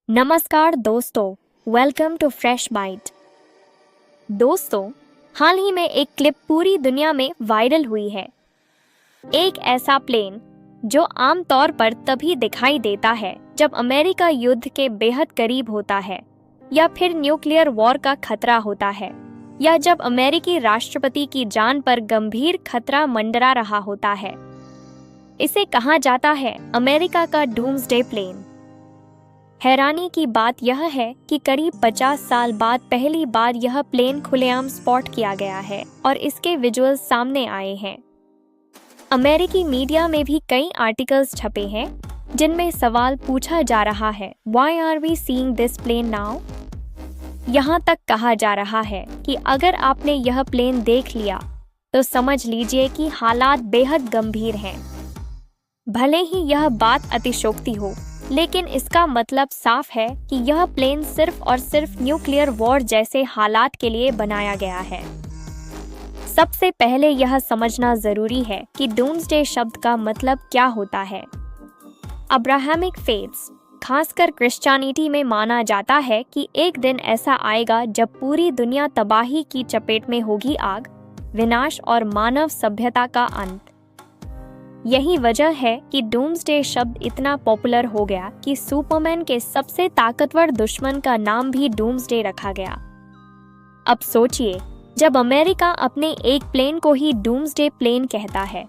नमस्कार दोस्तों, welcome to fresh bite. दोस्तों, हाल ही में एक क्लिप पूरी दुनिया में वायरल हुई है। एक ऐसा प्लेन जो आमतौर पर तभी दिखाई देता है जब अमेरिका युद्ध के बेहद करीब होता है, या फिर न्यूक्लियर वॉर का खतरा होता है, या जब अमेरिकी राष्ट्रपति की जान पर गंभीर खतरा मंडरा रहा होता है। इसे कहा जाता है अमेरिका का डूम्सडे प्लेन। हैरानी की बात यह है कि करीब 50 साल बाद पहली बार यह प्लेन खुलेआम स्पॉट किया गया है और इसके विजुअल्स सामने आए हैं। अमेरिकी मीडिया में भी कई आर्टिकल्स छपे हैं जिनमें सवाल पूछा जा रहा है, Why are we seeing this plane now? यहाँ तक कहा जा रहा है कि अगर आपने यह प्लेन देख लिया तो समझ लीजिए कि हालात बेहद गंभीर हैं। भले ही यह बात अतिशयोक्ति हो, लेकिन इसका मतलब साफ है कि यह प्लेन सिर्फ और सिर्फ न्यूक्लियर वॉर जैसे हालात के लिए बनाया गया है। सबसे पहले यह समझना जरूरी है कि डूम्सडे शब्द का मतलब क्या होता है। अब्राहमिक फेथ्स, खासकर क्रिश्चियनिटी में माना जाता है कि एक दिन ऐसा आएगा जब पूरी दुनिया तबाही की चपेट में होगी, आग, विनाश और मानव सभ्यता का अंत। यही वजह है कि डूम्सडे शब्द इतना पॉपुलर हो गया कि सुपरमैन के सबसे ताकतवर दुश्मन का नाम भी डूम्सडे रखा गया। अब सोचिए, जब अमेरिका अपने एक प्लेन को ही डूम्सडे प्लेन कहता है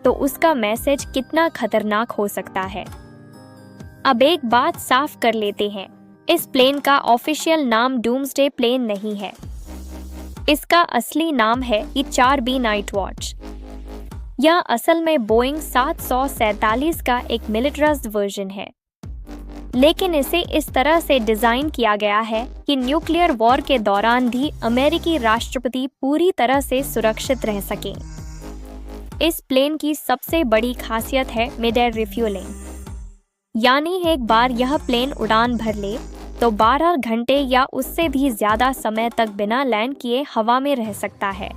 तो उसका मैसेज कितना खतरनाक हो सकता है। अब एक बात साफ कर लेते हैं, इस प्लेन का ऑफिशियल नाम डूम्सडे प्लेन नहीं है। इसका असली नाम है E-4B नाइट वॉच। यह असल में बोइंग 747 का एक मिलिटराइज्ड वर्जन है, लेकिन इसे इस तरह से डिजाइन किया गया है कि न्यूक्लियर वॉर के दौरान भी अमेरिकी राष्ट्रपति पूरी तरह से सुरक्षित रह सकें। इस प्लेन की सबसे बड़ी खासियत है मिड एयर रिफ्यूलिंग, यानी एक बार यह प्लेन उड़ान भर ले तो 12 घंटे या उससे भी ज्यादा समय तक बिना लैंड किए हवा में रह सकता है।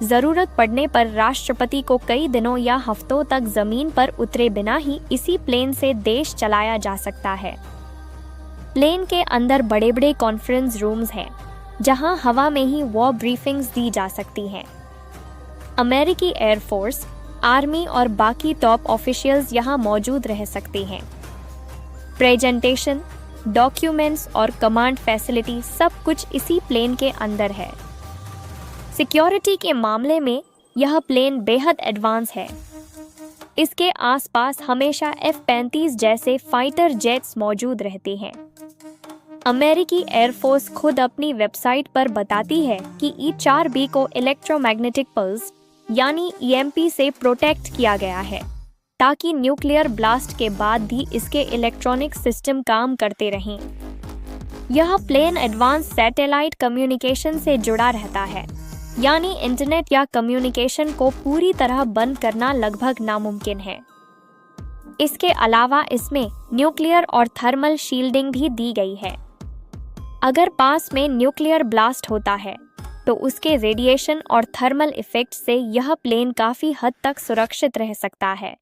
जरूरत पड़ने पर राष्ट्रपति को कई दिनों या हफ्तों तक जमीन पर उतरे बिना ही इसी प्लेन से देश चलाया जा सकता है। प्लेन के अंदर बड़े बड़े कॉन्फ्रेंस रूम्स हैं, जहां हवा में ही वॉर ब्रीफिंग्स दी जा सकती हैं। अमेरिकी एयरफोर्स, आर्मी और बाकी टॉप ऑफिशियल्स यहां मौजूद रह सकते हैं। प्रेजेंटेशन, डॉक्यूमेंट्स और कमांड फैसिलिटी सब कुछ इसी प्लेन के अंदर है। सिक्योरिटी के मामले में यह प्लेन बेहद एडवांस है। इसके आसपास हमेशा F-35 जैसे फाइटर जेट्स मौजूद रहते हैं। अमेरिकी एयरफोर्स खुद अपनी वेबसाइट पर बताती है कि E-4B को इलेक्ट्रोमैग्नेटिक पल्स यानी EMP से प्रोटेक्ट किया गया है, ताकि न्यूक्लियर ब्लास्ट के बाद भी इसके इलेक्ट्रॉनिक सिस्टम काम करते रहें। यह प्लेन एडवांस सैटेलाइट कम्युनिकेशन से जुड़ा रहता है, यानी इंटरनेट या कम्युनिकेशन को पूरी तरह बंद करना लगभग नामुमकिन है। इसके अलावा इसमें न्यूक्लियर और थर्मल शील्डिंग भी दी गई है। अगर पास में न्यूक्लियर ब्लास्ट होता है तो उसके रेडिएशन और थर्मल इफेक्ट से यह प्लेन काफी हद तक सुरक्षित रह सकता है।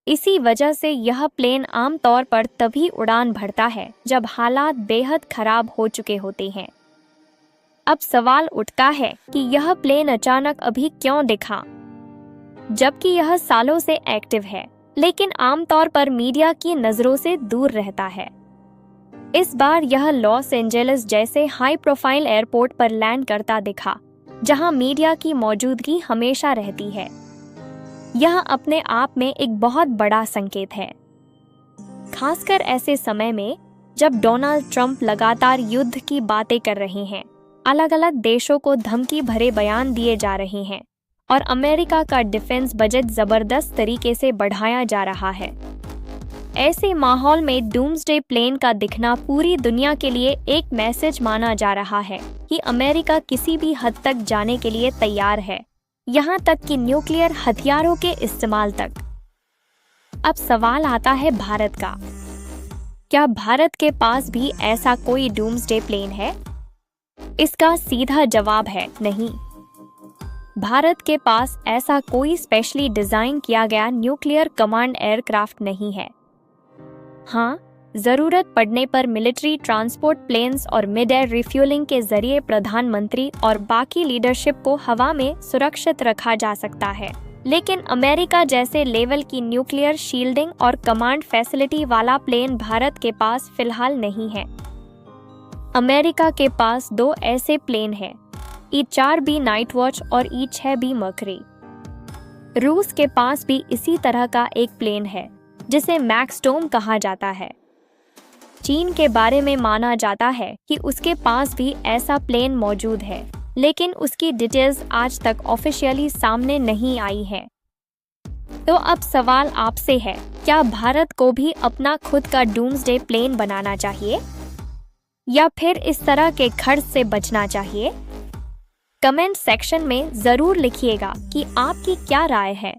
इसी वजह से यह प्लेन आमतौर पर तभी उड़ान भरता है जब हालात बेहद खराब हो चुके होते हैं। अब सवाल उठता है कि यह प्लेन अचानक अभी क्यों दिखा, जबकि यह सालों से एक्टिव है, लेकिन आमतौर पर मीडिया की नजरों से दूर रहता है। इस बार यह लॉस एंजेलिस जैसे हाई प्रोफाइल एयरपोर्ट पर लैंड करता दिखा, जहां मीडिया की मौजूदगी हमेशा रहती है। यह अपने आप में एक बहुत बड़ा संकेत है, खासकर ऐसे समय में जब डोनाल्ड ट्रंप लगातार युद्ध की बातें कर रहे हैं, अलग अलग देशों को धमकी भरे बयान दिए जा रहे हैं और अमेरिका का डिफेंस बजट जबरदस्त तरीके से बढ़ाया जा रहा है। ऐसे माहौल में डूम्सडे प्लेन का दिखना पूरी दुनिया के लिए एक मैसेज माना जा रहा है कि अमेरिका किसी भी हद तक जाने के लिए तैयार है, यहाँ तक कि न्यूक्लियर हथियारों के इस्तेमाल तक। अब सवाल आता है भारत का। क्या भारत के पास भी ऐसा कोई डूम्सडे प्लेन है? इसका सीधा जवाब है नहीं। भारत के पास ऐसा कोई स्पेशली डिजाइन किया गया न्यूक्लियर कमांड एयरक्राफ्ट नहीं है। हाँ, जरूरत पड़ने पर मिलिट्री ट्रांसपोर्ट प्लेन्स और मिड एयर रिफ्यूलिंग के जरिए प्रधानमंत्री और बाकी लीडरशिप को हवा में सुरक्षित रखा जा सकता है। लेकिन अमेरिका जैसे लेवल की न्यूक्लियर शील्डिंग और कमांड फैसिलिटी वाला प्लेन भारत के पास फिलहाल नहीं है। अमेरिका के पास 2 ऐसे प्लेन हैं, E-4B नाइट वॉच और E-6B मर्करी। रूस के पास भी इसी तरह का एक प्लेन है जिसे मैक्सडोम कहा जाता है। चीन के बारे में माना जाता है कि उसके पास भी ऐसा प्लेन मौजूद है, लेकिन उसकी डिटेल्स आज तक ऑफिशियली सामने नहीं आई है। तो अब सवाल आपसे है, क्या भारत को भी अपना खुद का डूम्सडे प्लेन बनाना चाहिए या फिर इस तरह के खर्च से बचना चाहिए? कमेंट सेक्शन में जरूर लिखिएगा कि आपकी क्या राय है।